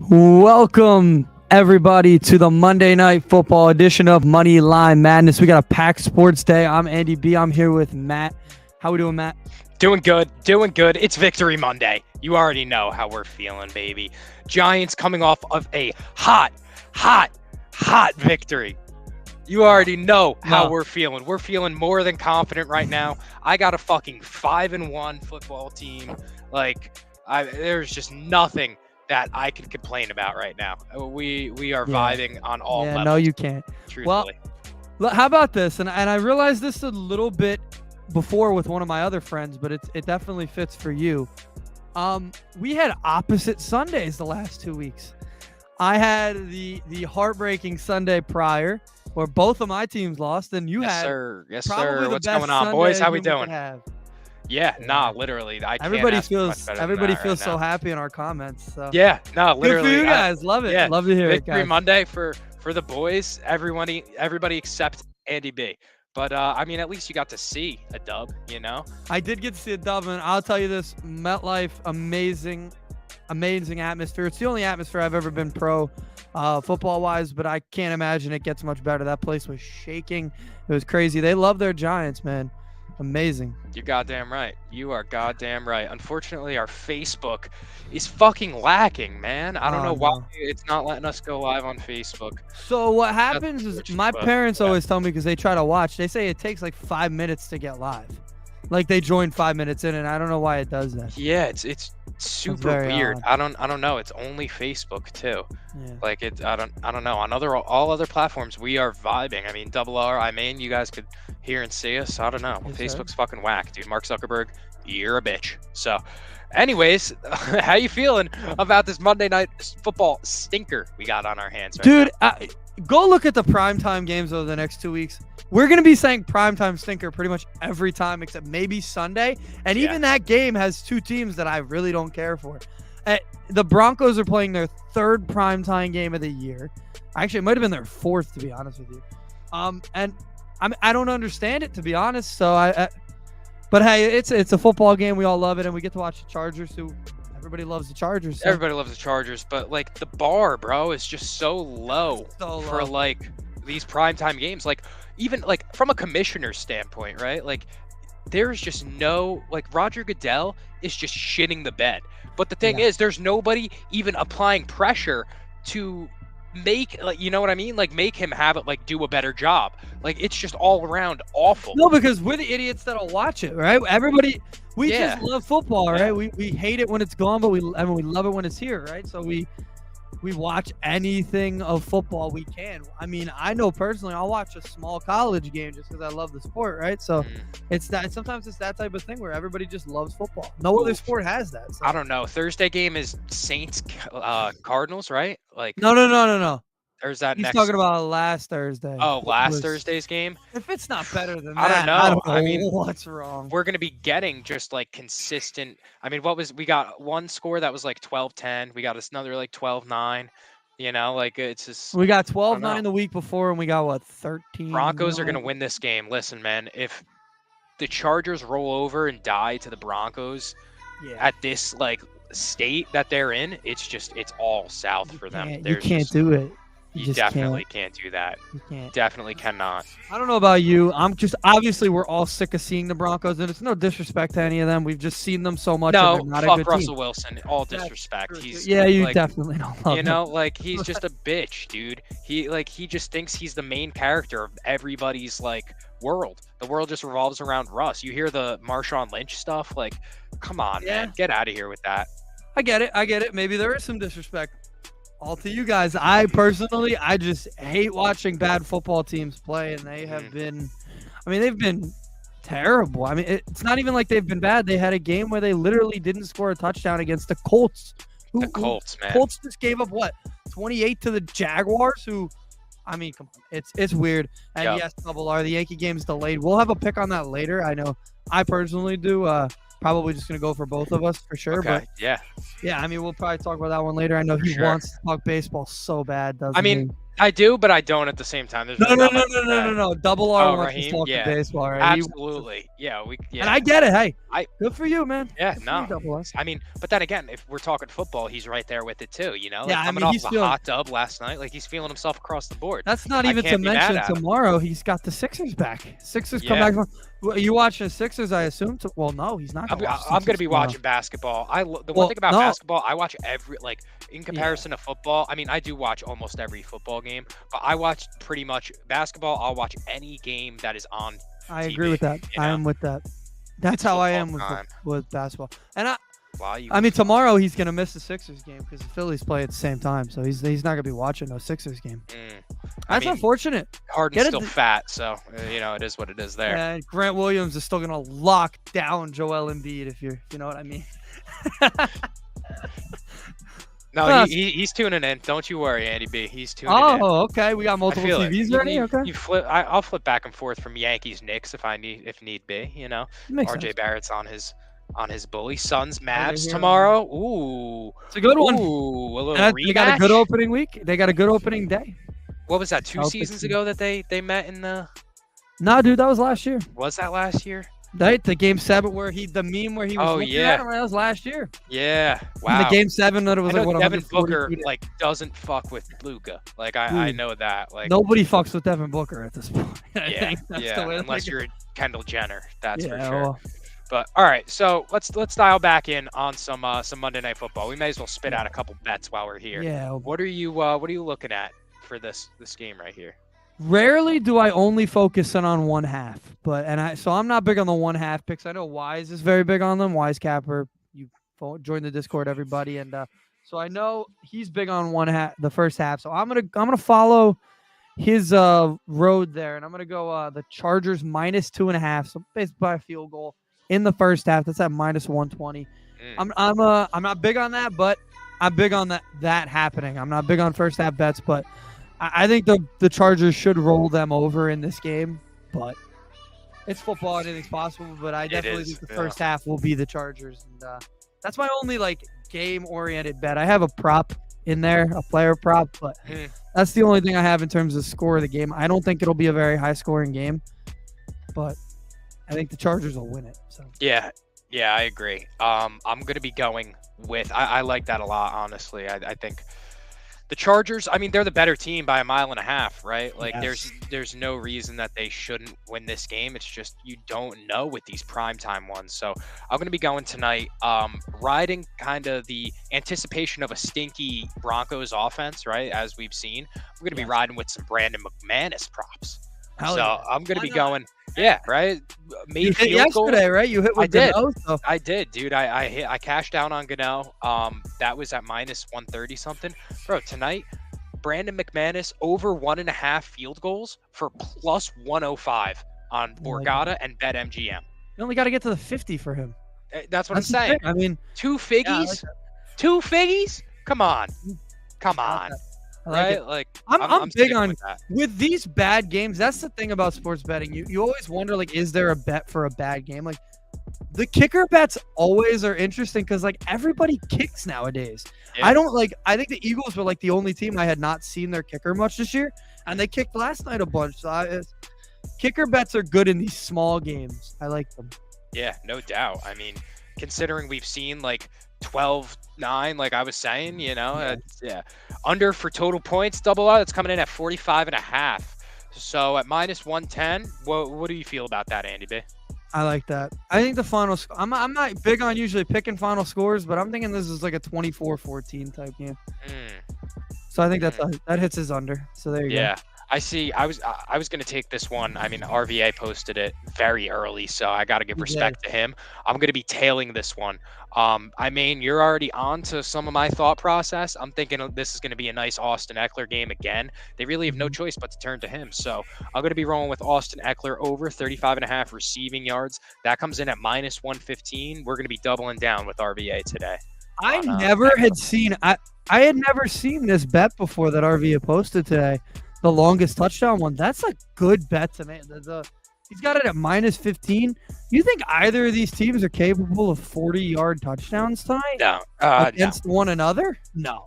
Welcome, everybody, to the Monday Night Football edition of Moneyline Madness. We got a packed sports day. I'm Andy B. I'm here with Matt. How we doing, Matt? Doing good. It's Victory Monday. You already know how we're feeling, baby. Giants coming off of a hot victory. You already know how we're feeling. We're feeling more than confident right now. I got a fucking 5-1 football team. There's just nothing that I can complain about right now. We are vibing on all levels. No, you can't. Truthfully. Well, how about this? And I realized this a little bit before with one of my other friends, but it definitely fits for you. We had opposite Sundays the last 2 weeks. I had the heartbreaking Sunday prior, where both of my teams lost, and Yes, had sir. Yes, probably sir. the What's best going on, Sunday boys? How we we could doing? have. Yeah, literally. I can't Everybody ask for much feels better than that right so now. happy in our comments. So Yeah, literally. good for you guys. Love it. Yeah, Love to hear it, Victory guys. Monday for the boys. Everybody except Andy B. But at least you got to see a dub. You know. I did get to see a dub, and I'll tell you this: MetLife, amazing atmosphere. It's the only atmosphere I've ever been pro football wise, but I can't imagine it gets much better. That place was shaking. It was crazy. They love their Giants, man. Amazing. You're goddamn right. You are goddamn right. Unfortunately, our Facebook is fucking lacking, man. I don't know why it's not letting us go live on Facebook. So what happens is my parents always tell me, because they try to watch, they say it takes like 5 minutes to get live. Like they join 5 minutes in, and I don't know why it does that. Yeah, it's super weird. Odd. I don't know. It's only Facebook too. Yeah. I don't know. On all other platforms we are vibing. I mean, you guys could hear and see us. I don't know. Yes, Facebook's sir. fucking whack, dude. Mark Zuckerberg, you're a bitch. So anyways, how you feeling about this Monday Night Football stinker we got on our hands right Dude, now? go look at the primetime games over the next 2 weeks. We're going to be saying primetime stinker pretty much every time except maybe Sunday. And even that game has two teams that I really don't care for. The Broncos are playing their third primetime game of the year. Actually, it might have been their fourth, to be honest with you. And I don't understand it, to be honest. So but hey, it's a football game. We all love it, and we get to watch the Chargers, who everybody loves the Chargers. So. Everybody loves the Chargers, but like the bar, bro, is just so low for like these primetime games. Like even like from a commissioner's standpoint, right? Like there's just no, like Roger Goodell is just shitting the bed. But the thing is, there's nobody even applying pressure to make, like, you know what I mean? Like make him have it, like do a better job. Like it's just all around awful. No, because we're the idiots that'll watch it, right? Everybody, we just love football, right? We hate it when it's gone, but we love it when it's here, right? So we watch anything of football we can. I mean, I know personally, I'll watch a small college game just because I love the sport, right? So it's that. Sometimes it's that type of thing where everybody just loves football. No other sport has that. So. I don't know. Thursday game is Saints Cardinals, right? Like no. Or is that He's next? talking about last Thursday. Oh, last Thursday's game? If it's not better than I that, don't know. I don't know I mean, what's wrong. We're going to be getting just like consistent. I mean, we got one score that was like 12-10. We got another like 12-9. You know, like it's just. We got 12-9 the week before, and we got what, 13? Broncos are going to win this game. Listen, man, if the Chargers roll over and die to the Broncos at this like state that they're in, it's all south for them. You can't do it. You definitely can't do that. You can't. Definitely cannot. I don't know about you. I'm just, obviously we're all sick of seeing the Broncos, and it's no disrespect to any of them. We've just seen them so much. No, and they're not fuck a good Russell team. Wilson. All disrespect. He's you like, definitely don't love you know, him. like he's just a bitch, dude. He just thinks he's the main character of everybody's like world. The world just revolves around Russ. You hear the Marshawn Lynch stuff? Like, come on, man, get out of here with that. I get it. Maybe there is some disrespect. All to you guys. I personally, I just hate watching bad football teams play, and they have been, I mean, they've been terrible. I mean, it's not even like they've been bad. They had a game where they literally didn't score a touchdown against the Colts. The Colts, man. Colts just gave up what, 28 to the Jaguars, who, I mean, come on, it's weird. And yes, Double R, the Yankee game's delayed. We'll have a pick on that later. I know I personally do. Probably just going to go for both of us for sure. Okay. But yeah, I mean, we'll probably talk about that one later. I know he wants to talk baseball so bad, doesn't he? I mean, I do, but I don't at the same time. There's No, really no, not no, much no, to no, say. no, no. Double R Oh, wants to Raheem? talk Yeah. baseball, right? Absolutely. And I get it. Hey, I good for you, man. yeah, Good for you, no. Double R. I mean, but then again, if we're talking football, he's right there with it too, you know? Like Yeah, I coming mean, off he's of a feeling. hot dub last night, like he's feeling himself across the board. That's not I even to can't be mad mention at him. tomorrow he's got the Sixers back. Sixers come Yeah. back. Are you watching the Sixers? I assume. Well, no, he's not. I'm going to be watching basketball. The one thing about basketball, I watch every in comparison to football. I mean, I do watch almost every football game, but I watch pretty much basketball. I'll watch any game that is on. I TV, agree with that. I am with that. That's how I am with basketball. And I mean, tomorrow he's gonna miss the Sixers game because the Phillies play at the same time, so he's not gonna be watching no Sixers game. That's unfortunate. Harden's still fat, so it is what it is there. And Grant Williams is still gonna lock down Joel Embiid if you know what I mean. No, he's tuning in. Don't you worry, Andy B. He's tuning in. Oh, okay. We got multiple TVs ready. Okay. I'll flip back and forth from Yankees Knicks if need be. RJ Barrett's on his bully. Suns Mavs tomorrow. Ooh, it's a good one. Ooh, a little rematch. They got a good opening week. They got a good opening day. What was that? 2 seasons ago that they met in the? No, dude, that was last year. Was that last year? Right, the game 7 where the meme where he was looking at him, that was last year. Yeah, wow. And the game 7 that it was Devin Booker doesn't fuck with Luka. I know that. Nobody fucks with Devin Booker at this point. Yeah, unless you're Kendall Jenner, that's for sure. Well, but all right, so let's dial back in on some Monday Night Football. We may as well spit out a couple bets while we're here. Yeah. What are you looking at for this game right here? Rarely do I only focus in on one half, so I'm not big on the one half picks. I know Wise is very big on them. Wise Capper, you join the Discord, everybody, and so I know he's big on one half, the first half. So I'm gonna follow his road there, and I'm gonna go the Chargers -2.5, so based by a field goal in the first half. That's at -120. I'm not big on that, but I'm big on that happening. I'm not big on first half bets, but I think the Chargers should roll them over in this game, but it's football. Anything's possible, but I definitely think the first half will be the Chargers. And that's my only game-oriented bet. I have a prop in there, a player prop, but that's the only thing I have in terms of score of the game. I don't think it'll be a very high-scoring game, but I think the Chargers will win it. So. Yeah, I agree. I'm going to be going with I like that a lot, honestly. I think the Chargers, I mean, they're the better team by 1.5 miles, right? There's no reason that they shouldn't win this game. It's just you don't know with these primetime ones. So I'm going to be going tonight, riding kind of the anticipation of a stinky Broncos offense, right? As we've seen, we're going to be riding with some Brandon McManus props. I'm going to be going, right? You hit yesterday, right? You hit with Gano. So. I did, dude. I cashed out on Gano. That was at -130 something. Bro, tonight, Brandon McManus over 1.5 field goals for +105 on Borgata and BetMGM. You only got to get to the 50 for him. That's what I'm saying. I mean, 2 figgies? 2 figgies? Come on. Right? I'm big on with these bad games. That's the thing about sports betting. You always wonder, is there a bet for a bad game? The kicker bets always are interesting because everybody kicks nowadays. Yeah. I think the Eagles were the only team I had not seen their kicker much this year, and they kicked last night a bunch. So kicker bets are good in these small games. I like them. Yeah, no doubt. I mean, considering we've seen 12-9, like I was saying, under for total points, double out, it's coming in at 45.5. So at -110, what do you feel about that, Andy B? I like that. I think the final score, I'm not big on usually picking final scores, but I'm thinking this is a 24-14 type game. So I think that hits his under. So there you go. Yeah. I see. I was going to take this one. I mean, RVA posted it very early, so I got to give respect to him. I'm going to be tailing this one. I mean, you're already on to some of my thought process. I'm thinking this is going to be a nice Austin Eckler game again. They really have no choice but to turn to him. So I'm going to be rolling with Austin Eckler over 35.5 receiving yards. That comes in at -115. We're going to be doubling down with RVA today. I had never seen this bet before that RVA posted today. The longest touchdown one. That's a good bet to make. He's got it at -15. You think either of these teams are capable of 40-yard touchdowns tonight? No. Against one another? No.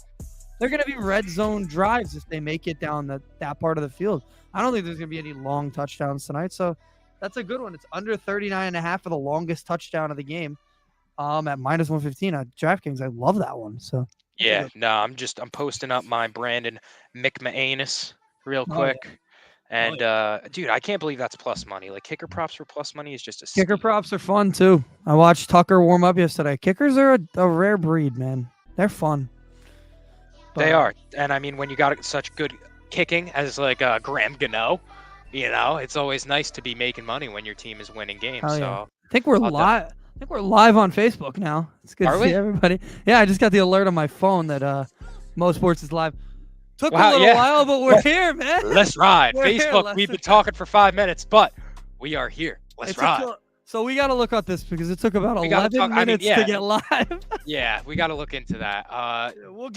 they're going to be red zone drives if they make it down that part of the field. I don't think there's going to be any long touchdowns tonight. So that's a good one. It's under 39.5 for the longest touchdown of the game. At minus 115 at DraftKings. I love that one. So yeah, no, I'm posting up my Brandon McManus real quick. Yeah. And dude, I can't believe that's plus money. Like kicker props for plus money is just a kicker props are fun too. I watched Tucker warm up yesterday. Kickers are a rare breed, man. They're fun. They are. And I mean, when you got such good kicking as like Graham Gano, it's always nice to be making money when your team is winning games. Yeah. So I think we're live. I think we're live on Facebook now. It's good to see everybody. Yeah, I just got the alert on my phone that Mo Sports is live. Took a little while, but we're here, man. Let's ride. Facebook, we've been talking for 5 minutes, but we are here. Let's ride. So we got to look at this because it took about 11 minutes to get live. Yeah, we got to look into that. We'll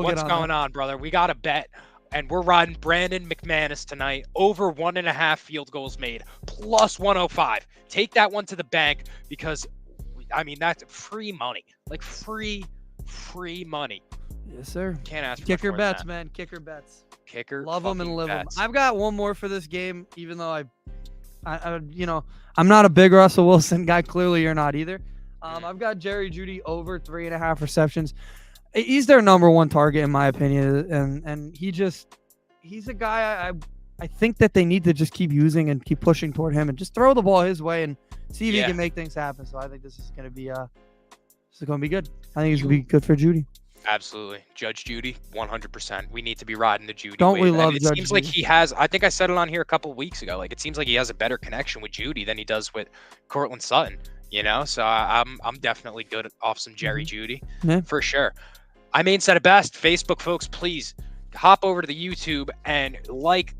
what's going on, brother? We got to bet. And we're riding Brandon McManus tonight, over 1.5 field goals made, plus 105. Take that one to the bank because, I mean, that's free money. Like free money. Yes, sir. Can't ask for kicker much more bets, than that. man. Kicker bets. Kicker. Love them and live bets. them. I've got one more for this game, even though I'm not a big Russell Wilson guy. Clearly, you're not either. I've got Jerry Jeudy over 3.5 receptions. He's their number one target, in my opinion, and he's a guy I think that they need to just keep using and keep pushing toward him and just throw the ball his way and see if he can make things happen. So I think this is going to be good. I think it's going to be good for Jeudy. Absolutely. Judge Jeudy, 100%. We need to be riding the Jeudy Don't wave. we love It Judge seems Jeudy? like he has, I think I said it on here a couple of weeks ago, like it seems like he has a better connection with Jeudy than he does with Courtland Sutton, So I'm definitely good off some Jerry Jeudy for sure. I mean, said it best. Facebook folks, please hop over to the YouTube and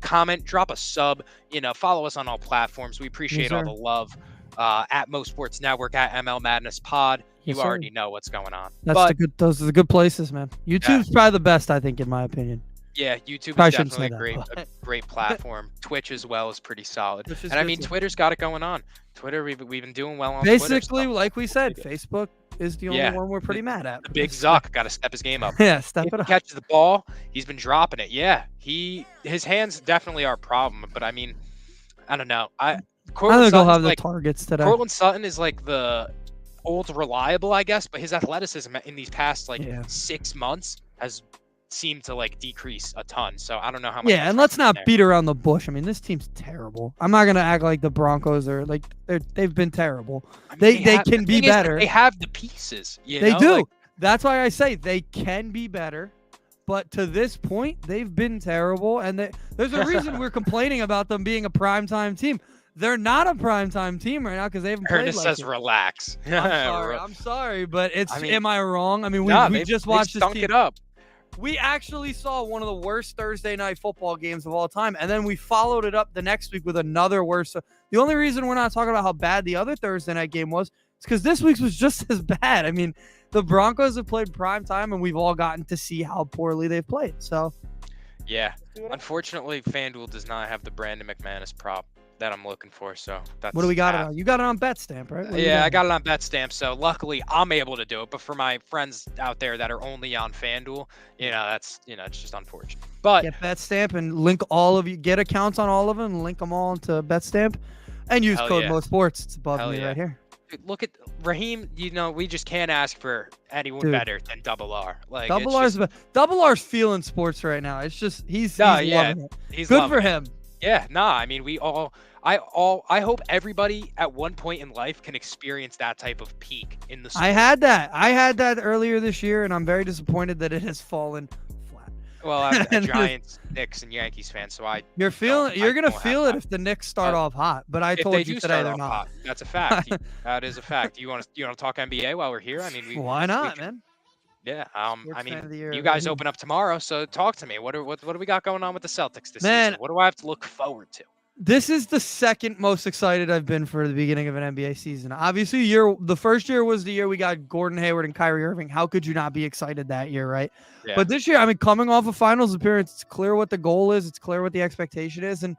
comment, drop a sub, follow us on all platforms. We appreciate all the love. At Mo Sports Network, at ML Madness Pod. You already know what's going on. Those are the good places, man. YouTube's probably the best, I think, in my opinion. Yeah, YouTube is definitely a great platform. Twitch as well is pretty solid. And I mean, Twitter's got it going on. Twitter, we've been doing well on Basically, Twitter, like we said, Facebook is the only one we're pretty mad at. The big Zuck got to step his game up. Step it up. He catches the ball, he's been dropping it. Yeah, his hands definitely are a problem. But I mean, I don't know. I think he'll have the targets today. Courtland Sutton is like the old reliable, I guess, but his athleticism in these past 6 months has seemed to decrease a ton. So I don't know how much. Yeah, and let's not beat around the bush. I mean, this team's terrible. I'm not gonna act like the Broncos are they've been terrible. I mean, they can be better. They have the pieces. They do. That's why I say they can be better. But to this point, they've been terrible, and there's a reason we're complaining about them being a primetime team. They're not a primetime team right now because they haven't played Ernest says relax. I'm sorry, but am I wrong? I mean, we just watched this team. It up. We actually saw one of the worst Thursday night football games of all time, and then we followed it up the next week with another worse. So the only reason we're not talking about how bad the other Thursday night game was is because this week's was just as bad. I mean, the Broncos have played prime time, and we've all gotten to see how poorly they've played. So, yeah, unfortunately, FanDuel does not have the Brandon McManus prop that I'm looking for. So that's what do we got it on? You got it on BetStamp, right? Yeah, I got it on BetStamp. So luckily, I'm able to do it. But for my friends out there that are only on FanDuel, that's it's just unfortunate. But get BetStamp and link get accounts on all of them, and link them all into BetStamp, and use code MoSports. It's above me right here. Dude, look at Raheem. We just can't ask for anyone better than Double R. Double R's feeling sports right now. It's just he's loving it. He's good for him. Yeah, I mean, I hope everybody at one point in life can experience that type of peak in the sport. I had that earlier this year, and I'm very disappointed that it has fallen flat. Well, I'm a Giants, Knicks, and Yankees fan, so you're gonna feel it if the Knicks start off hot. But I told you today they're not. Hot, that's a fact. That is a fact. You want to talk NBA while we're here? I mean, why not, man? Yeah. I mean, you guys open up tomorrow, so talk to me. What do we got going on with the Celtics this season? What do I have to look forward to? This is the second most excited I've been for the beginning of an NBA season. Obviously, the first year was the year we got Gordon Hayward and Kyrie Irving. How could you not be excited that year, right? Yeah. But this year, I mean, coming off a finals appearance, it's clear what the goal is. It's clear what the expectation is. And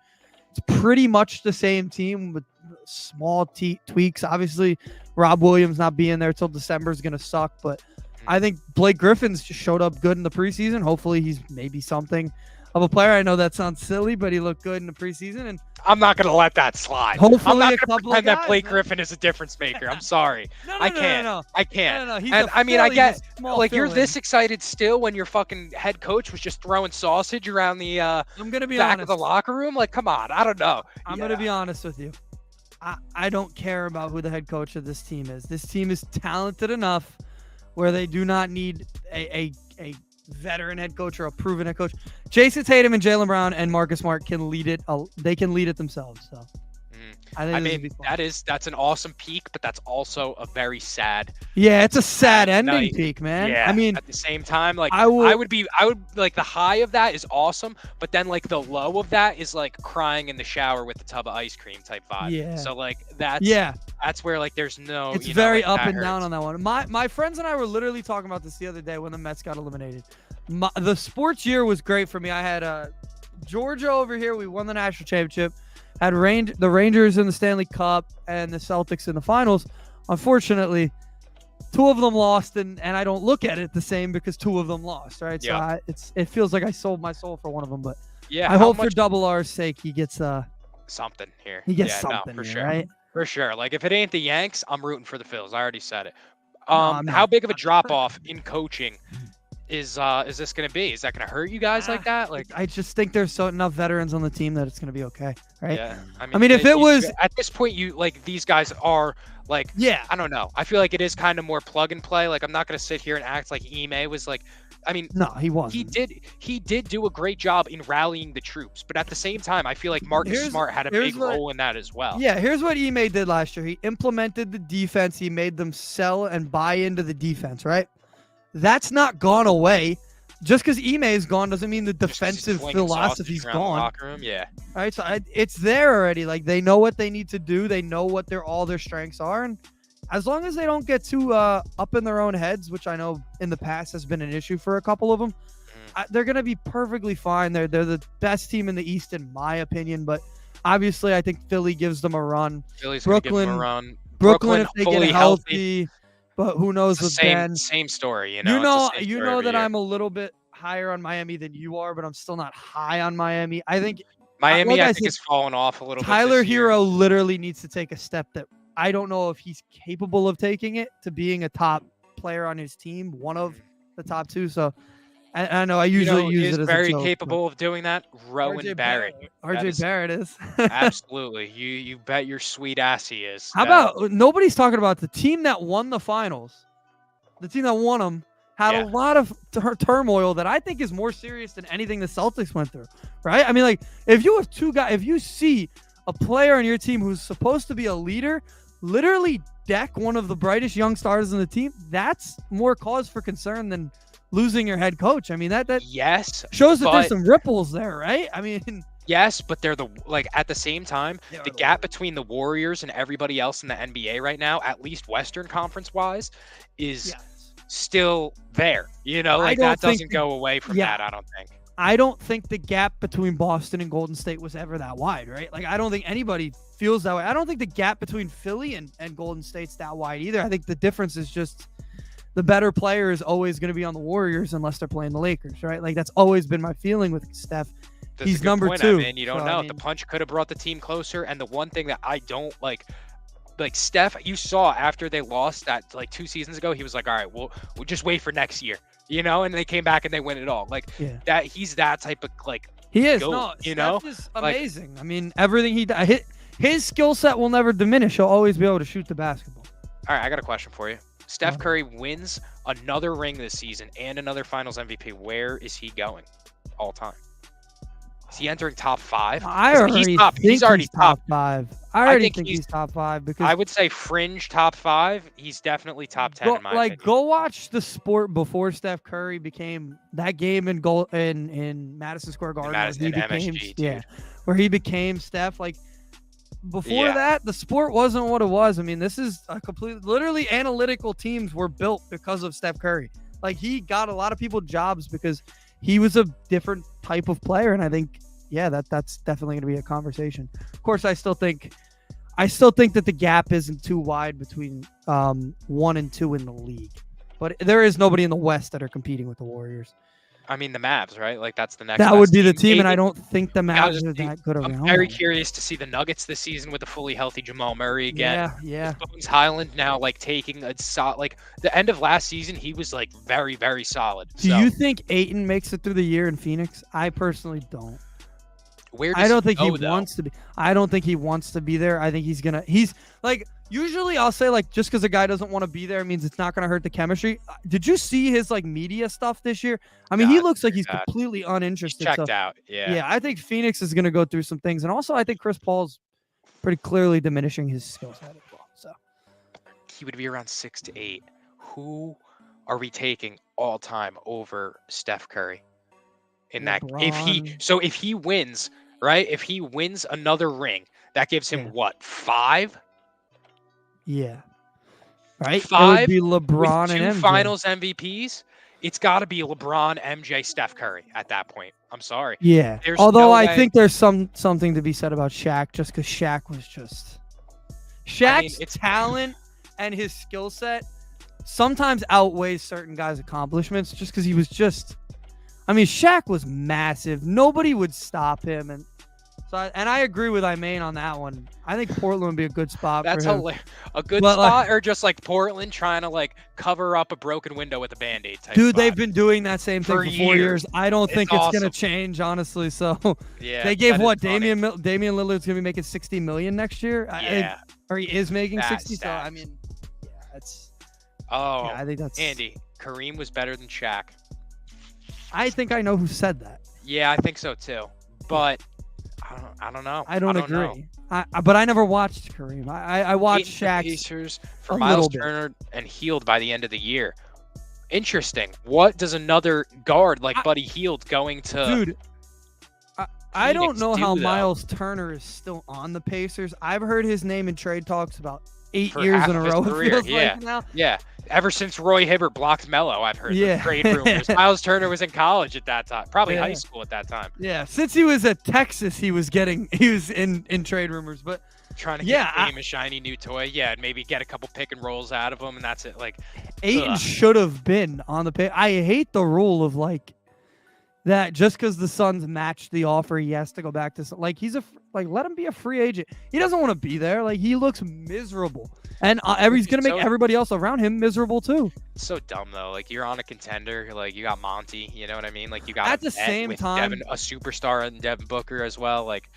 it's pretty much the same team with small tweaks. Obviously, Rob Williams not being there till December is going to suck. But I think Blake Griffin's just showed up good in the preseason. Hopefully he's maybe something of a player. I know that sounds silly, but he looked good in the preseason. And I'm not going to let that slide. Hopefully I'm not a going to couple pretend of that Blake guys, Griffin is a difference maker. I'm sorry. I can't. No. I can't. No. He's And I mean, I get like you're fill-in. this excited still when your fucking head coach was just throwing sausage around the I'm gonna be back honest. of the locker room. Like, come on. I don't know. I'm gonna be honest with you. I don't care about who the head coach of this team is. This team is talented enough where they do not need a veteran head coach or a proven head coach. Jason Tatum and Jaylen Brown and Marcus Smart can lead it. They can lead it themselves. So I mean, that's an awesome peak, but that's also a very sad. Yeah, it's a sad ending peak, man. Yeah. I mean, at the same time, like I would like the high of that is awesome, but then like the low of that is like crying in the shower with a tub of ice cream type vibe. Yeah. So like that's where like there's no. It's very up and down on that one. My friends and I were literally talking about this the other day when the Mets got eliminated. The sports year was great for me. I had Georgia over here. We won the national championship. Had the Rangers in the Stanley Cup and the Celtics in the finals. Unfortunately, two of them lost, and I don't look at it the same because two of them lost, right? So it feels like I sold my soul for one of them, but I hope for Double R's sake he gets something here. He gets something for here, sure, right? For sure. Like if it ain't the Yanks, I'm rooting for the Phils. I already said it. How big of a drop off in coaching is this going to be? Is that going to hurt you guys like that? Like I just think there's enough veterans on the team that it's going to be okay, right? Yeah. I mean if it was at this point, you like these guys are like I don't know. I feel like it is kind of more plug and play. Like I'm not going to sit here and act like Ime was like. I mean, no, he wasn't. He did do a great job in rallying the troops, but at the same time, I feel like Marcus Smart had a big role in that as well. Yeah, here's what Ime did last year. He implemented the defense. He made them sell and buy into the defense, right? That's not gone away. Just because Ime is gone doesn't mean the defensive philosophy's gone. Locker room, yeah. All right, so it's there already. Like they know what they need to do. They know what all their strengths are, and as long as they don't get too up in their own heads, which I know in the past has been an issue for a couple of them, they're gonna be perfectly fine. They're the best team in the East in my opinion, but obviously I think Philly gives them a run. Philly's gonna give them a run. Brooklyn if they get healthy. But who knows with Ben? Same story, You know that I'm a little bit higher on Miami than you are, but I'm still not high on Miami. I think Miami, I think, is falling off a little bit. Tyler Hero literally needs to take a step that I don't know if he's capable of taking it to being a top player on his team, one of the top two. So I know I usually use it as very a joke, capable of doing that. Rowan Barrett. RJ Barrett is. Absolutely. You bet your sweet ass he is. How about nobody's talking about the team that won the finals? The team that won them had a lot of turmoil that I think is more serious than anything the Celtics went through, right? I mean, like if you have two guys, if you see a player on your team who's supposed to be a leader literally deck one of the brightest young stars in the team, that's more cause for concern than losing your head coach. I mean, that shows that there's some ripples there, right? I mean, yes, but they're at the same time, the gap between the Warriors and everybody else in the NBA right now, at least Western Conference wise, is still there. You know, like that doesn't go away from that, I don't think. I don't think the gap between Boston and Golden State was ever that wide, right? Like, I don't think anybody feels that way. I don't think the gap between Philly and Golden State's that wide either. I think the difference is just the better player is always going to be on the Warriors unless they're playing the Lakers, right? Like, that's always been my feeling with Steph. He's number two. I mean, you don't know. The punch could have brought the team closer. And the one thing that I don't like Steph, you saw after they lost that like 2 seasons ago, he was like, all right, we'll just wait for next year, you know? And they came back and they win it all. Like that, he's that type of he is. goat, no, you know, is amazing. I mean, everything he does, his skill set will never diminish. He'll always be able to shoot the basketball. All right, I got a question for you. Steph Curry wins another ring this season and another Finals MVP. Where is he going all time? Is he entering top 5? He's already top 5. I already think he's top 5 because I would say fringe top 5. He's definitely top 10 in my opinion. Go watch the sport before Steph Curry became that game in Madison Square Garden. Where he became Steph. Like before that, the sport wasn't what it was. I mean, this is a literally analytical teams were built because of Steph Curry. Like he got a lot of people jobs because he was a different type of player, and I think, that's definitely going to be a conversation. Of course, I still think that the gap isn't too wide between 1 and 2 in the league. But there is nobody in the West that are competing with the Warriors. I mean, the Mavs, right? Like, that's the next. That would be the team, and I don't think the Mavs are that good around. I'm very curious to see the Nuggets this season with a fully healthy Jamal Murray again. Yeah. Bones Highland now, like, taking a like the end of last season, he was like very, very solid. Do you think Ayton makes it through the year in Phoenix? I personally don't. I don't think he wants to be. I don't think he wants to be there. I think he's like, usually I'll say, like, just because a guy doesn't want to be there means it's not going to hurt the chemistry. Did you see his like media stuff this year? I mean, he looks like he's completely uninterested. He's checked out. Yeah, I think Phoenix is going to go through some things, and also I think Chris Paul's pretty clearly diminishing his skill set as well. So he would be around 6 to 8. Who are we taking all time over Steph Curry? In that, if he wins, right? If he wins another ring, that gives him what, 5? Yeah. Right? 5 it would be LeBron with 2 and MJ. finals MVPs. It's got to be LeBron, MJ, Steph Curry at that point. I'm sorry. Yeah. Although I think there's something to be said about Shaq, just because Shaq was just Shaq's talent and his skill set sometimes outweighs certain guys' accomplishments, just because he was just. I mean, Shaq was massive. Nobody would stop him, and I agree with Imaine on that one. I think Portland would be a good spot. That's for him. Hilarious. A good spot, or just like Portland trying to like cover up a broken window with a Band-Aid type. Dude, spot. They've been doing that same thing for 4 years. I don't think it's gonna change, honestly. So yeah, they gave what Damian Lillard's gonna be making $60 million next year. Yeah, or he is making 60. Stats. So I mean, yeah, that's. Oh, yeah, I think that's Andy. Kareem was better than Shaq. I think I know who said that. Yeah, I think so too. But I don't know. I don't agree. But I never watched Kareem. I watched Shaq. Pacers for Miles Turner and Hield by the end of the year. Interesting. What does another guard like Buddy Hield going to? Dude, I don't know how Miles Turner is still on the Pacers. I've heard his name in trade talks about 8 years in a row. It feels like now. Yeah. Ever since Roy Hibbert blocked Melo, I've heard the trade rumors. Miles Turner was in college at that time, probably high school at that time. Yeah, since he was at Texas, he was in trade rumors, but trying to get Dame a shiny new toy. Yeah, and maybe get a couple pick and rolls out of him, and that's it. Like Ayton should have been on the pay. I hate the rule of like that just because the Suns matched the offer, he has to go back to like let him be a free agent. He doesn't want to be there. Like he looks miserable. And he's going to make everybody else around him miserable, too. It's so dumb, though. Like, you're on a contender. Like, you got Monty. You know what I mean? Like, you got at the same time a superstar in Devin Booker as well. Like,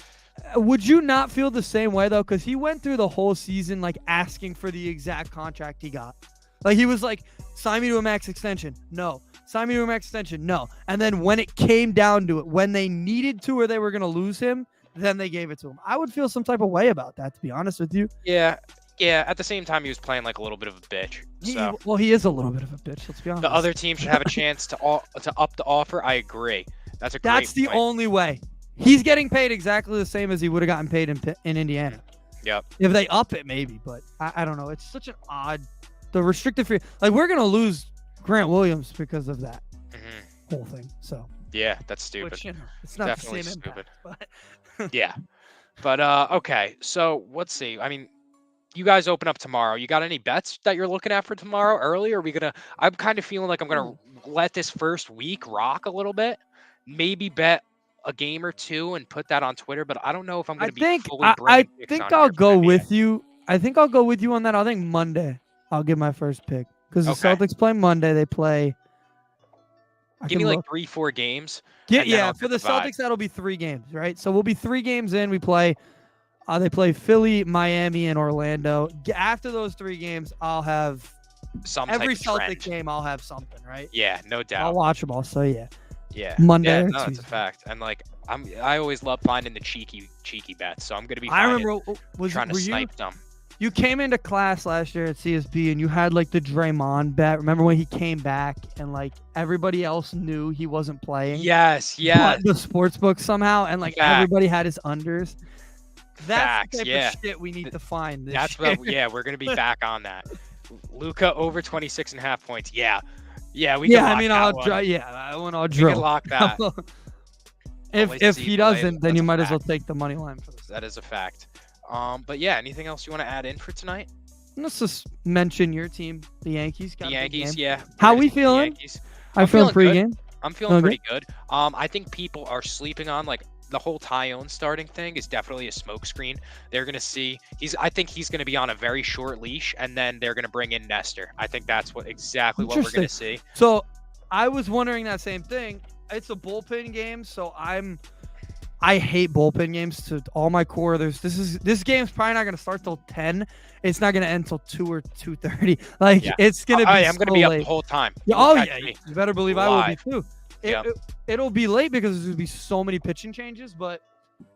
would you not feel the same way, though? Because he went through the whole season, like, asking for the exact contract he got. Like, he was like, sign me to a max extension. No. Sign me to a max extension. No. And then when it came down to it, when they needed to or they were going to lose him, then they gave it to him. I would feel some type of way about that, to be honest with you. Yeah. Yeah, at the same time, he was playing like a little bit of a bitch. So. He is a little bit of a bitch. Let's be honest. The other team should have a chance to up the offer. I agree. That's the only way. He's getting paid exactly the same as he would have gotten paid in Indiana. Yep. If they up it, maybe, but I don't know. It's such an odd. The restricted free, like we're gonna lose Grant Williams because of that whole thing. So. Yeah, that's stupid. Which, it's not definitely the same stupid. Impact, but yeah, but okay. So let's see. I mean. You guys open up tomorrow. You got any bets that you're looking at for tomorrow early? Or are we going to – I'm kind of feeling like I'm going to let this first week rock a little bit. Maybe bet a game or two and put that on Twitter. But I don't know if I'm going to be fully I think I'll go with you. I think I'll go with you on that. I think Monday I'll give my first pick. Because the Celtics play Monday. They play – Give me like 3-4 games. Yeah, for the Celtics, that'll be 3 games, right? So we'll be 3 games in. We play – they play Philly, Miami, and Orlando. After those 3 games, I'll have every Celtic game. I'll have something, right? Yeah, no doubt. I'll watch them all. So yeah. Monday. Yeah, that's a fact. And like I always love finding the cheeky bets. So I'm gonna be. I remember trying to snipe them. You came into class last year at CSB and you had like the Draymond bet. Remember when he came back and like everybody else knew he wasn't playing? Yes. But the sports book somehow and like everybody had his unders. That's the type of shit we need to find this year. We're going to be back on that. Luka over 26.5 points. Yeah, we can I'll drill. We can lock that. if he doesn't, then you might as well take the money line for this. That is a fact. But yeah, anything else you want to add in for tonight? let's just mention your team, the Yankees. The Yankees, yeah. How we feeling? I'm feeling pregame. I'm feeling pretty good. I think people are sleeping on like the whole Tyone starting thing is definitely a smokescreen. They're gonna see I think he's gonna be on a very short leash, and then they're gonna bring in Nestor. I think that's exactly what we're gonna see. So I was wondering that same thing. It's a bullpen game, so I hate bullpen games to all my core. This game's probably not gonna start till 10. It's not gonna end till 2 or 2:30. Like it's gonna be. I'm gonna be up the whole time. Yeah, you better believe I will be too. It'll be late because there's gonna be so many pitching changes. But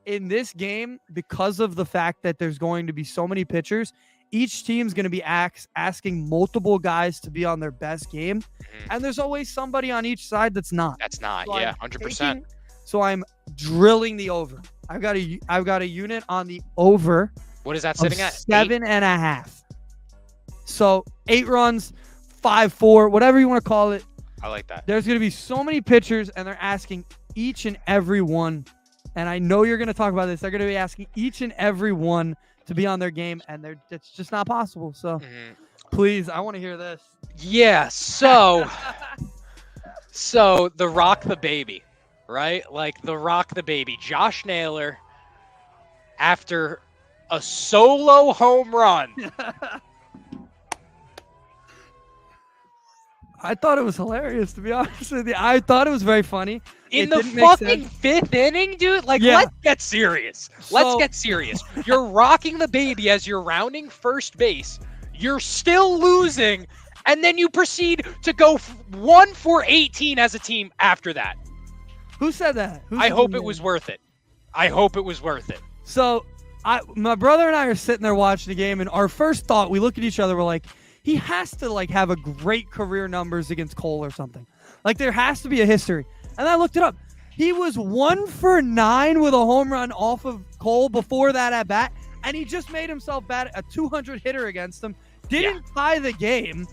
in this game, because of the fact that there's going to be so many pitchers, each team's gonna be asking multiple guys to be on their best game, and there's always somebody on each side that's not. That's not. So 100%. So I'm drilling the over. I've got a unit on the over. What is that sitting at? 7.5. So 8 runs, 5-4, whatever you want to call it. I like that. There's going to be so many pitchers, and they're asking each and every one. And I know you're going to talk about this. They're going to be asking each and every one to be on their game, and it's just not possible. So please, I want to hear this. Yeah. So the Rock the Baby. Right? Like the Rock the Baby. Josh Naylor, after a solo home run. I thought it was hilarious, to be honest with you. I thought it was very funny. In the fucking 5th inning, dude? Like, let's get serious. Let's get serious. You're rocking the baby as you're rounding first base. You're still losing, and then you proceed to go 1 for 18 as a team after that. Who said that? I hope it was worth it. I hope it was worth it. So, my brother and I are sitting there watching the game, and our first thought, we look at each other, we're like, he has to like have a great career numbers against Cole or something. Like there has to be a history. And I looked it up. He was 1 for 9 with a home run off of Cole before that at bat, and he just made himself bat a 200 hitter against him. Didn't tie the game.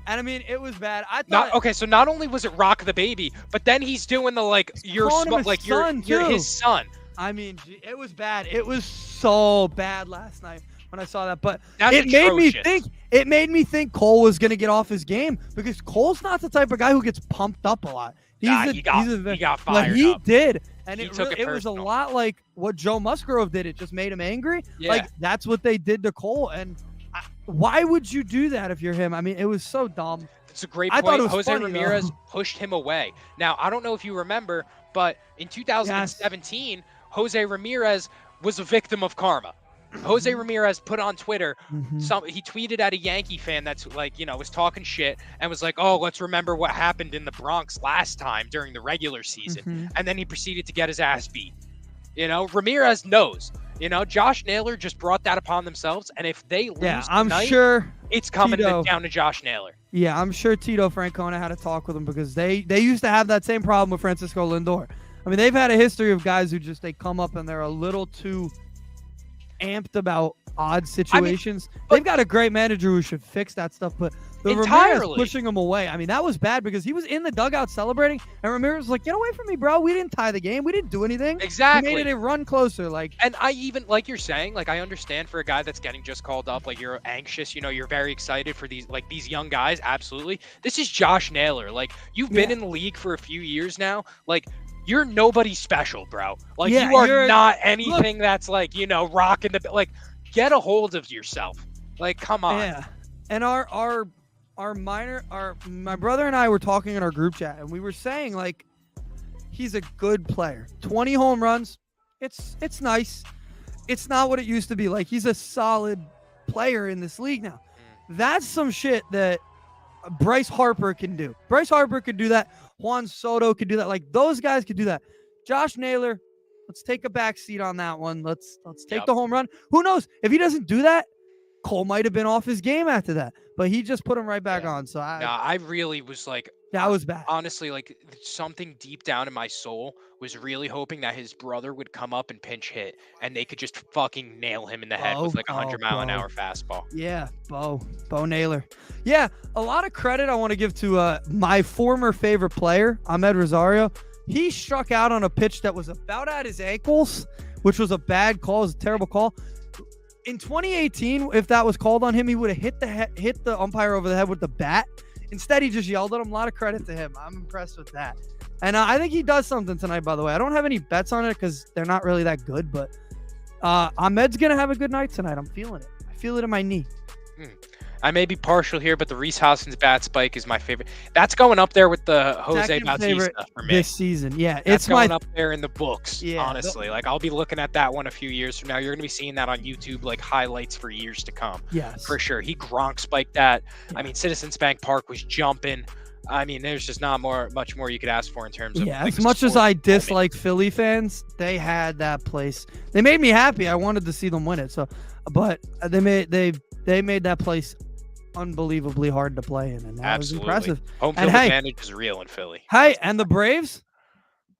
And I mean, it was bad. I thought. So not only was it Rock the Baby, but then he's doing the you're his son. I mean, it was bad. It was so bad last night when I saw that. But it made me think Cole was gonna get off his game, because Cole's not the type of guy who gets pumped up a lot. He got fired. He up. did, and it was a lot like what Joe Musgrove did. It just made him angry. Yeah. Like that's what they did to Cole, and. Why would you do that if you're him? I mean, it was so dumb. It's a great point. Jose funny, Ramirez pushed him away. Now, I don't know if you remember, but in 2017, Jose Ramirez was a victim of karma. Jose Ramirez put on Twitter, he tweeted at a Yankee fan that's was talking shit and was like, oh, let's remember what happened in the Bronx last time during the regular season. And then he proceeded to get his ass beat. Ramirez knows. Josh Naylor just brought that upon themselves, and if they lose tonight, sure it's coming down to Josh Naylor. Yeah, I'm sure Tito Francona had a talk with him, because they used to have that same problem with Francisco Lindor. I mean, they've had a history of guys who they come up and they're a little too amped about odd situations. They've got a great manager who should fix that stuff, but the Ramirez pushing him away. I mean, that was bad, because he was in the dugout celebrating, and Ramirez was like, "Get away from me, bro. We didn't tie the game. We didn't do anything." Exactly. He made it a run closer. And I even, like you're saying, I understand for a guy that's getting just called up, you're anxious, you're very excited for these young guys. Absolutely. This is Josh Naylor. You've been in the league for a few years now. You're nobody special, bro. You are not anything that's rocking the get a hold of yourself. Come on. Yeah. And my brother and I were talking in our group chat, and we were saying he's a good player. 20 home runs. It's nice. It's not what it used to be. He's a solid player in this league now. That's some shit that Bryce Harper can do. Bryce Harper could do that. Juan Soto could do that. Those guys could do that. Josh Naylor, let's take a back seat on that one. Let's take the home run. Who knows? If he doesn't do that, Cole might have been off his game after that. But he just put him right back on. So I really was that was bad. Honestly, something deep down in my soul was really hoping that his brother would come up and pinch hit, and they could just fucking nail him in the head with a 100-mile-an-hour fastball. Yeah, Bo Naylor. Yeah, a lot of credit I want to give to my former favorite player, Ahmed Rosario. He struck out on a pitch that was about at his ankles, which was a bad call. It was a terrible call. in 2018, if that was called on him, he would have hit the umpire over the head with the bat. Instead, he just yelled at him. A lot of credit to him. I'm impressed with that. And I think he does something tonight, by the way. I don't have any bets on it because they're not really that good, but Ahmed's going to have a good night tonight. I'm feeling it. I feel it in my knee. I may be partial here, but the Reese Hoskins bat spike is my favorite. That's going up there with the Jose Bautista for me this season. Yeah, it's going up there in the books. Yeah, honestly, like I'll be looking at that one a few years from now. You're going to be seeing that on YouTube, like highlights for years to come. Yes, for sure. He Gronk spiked that. Yeah. I mean, Citizens Bank Park was jumping. I mean, there's just not much more you could ask for in terms of. Yeah, like, as much as I dislike Philly fans, they had that place. They made me happy. I wanted to see them win it. So, but they made that place unbelievably hard to play in, and that was impressive. Home field advantage is real in Philly. Hey, and the Braves,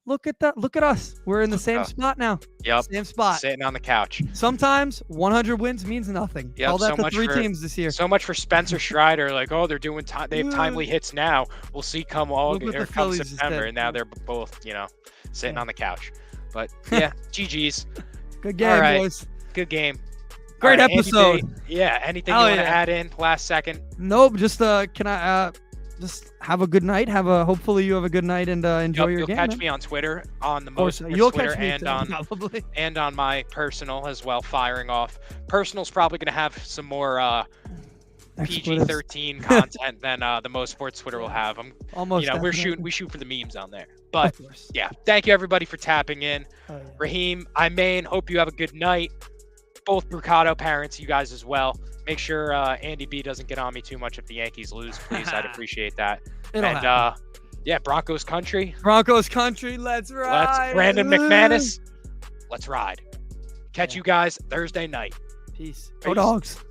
look at that. Look at us. We're in the same spot now. Yep. Same spot. Sitting on the couch. Sometimes 100 wins means nothing. Yep. All that so three teams this year. So much for Spencer Strider. Like, oh, they're doing they have timely hits now. We'll see come August or come September, and now they're both, sitting on the couch. But yeah, GG's. Good game, boys. Good game. Great episode. Anything you want to add in last second? Nope. Just can I just have a good night? Hopefully you have a good night and enjoy your game. You'll catch me on Twitter on the most Twitter and on my personal as well, firing off. Personal's probably going to have some more PG-13 content than the Most Sports Twitter will have. We shoot for the memes on there. But yeah, thank you everybody for tapping in. Raheem, hope you have a good night. Both Mercado parents, you guys as well. Make sure Andy B doesn't get on me too much if the Yankees lose, please. I'd appreciate that. Broncos country. Let's ride. Brandon McManus. Let's ride. Catch you guys Thursday night. Peace. Go Dogs.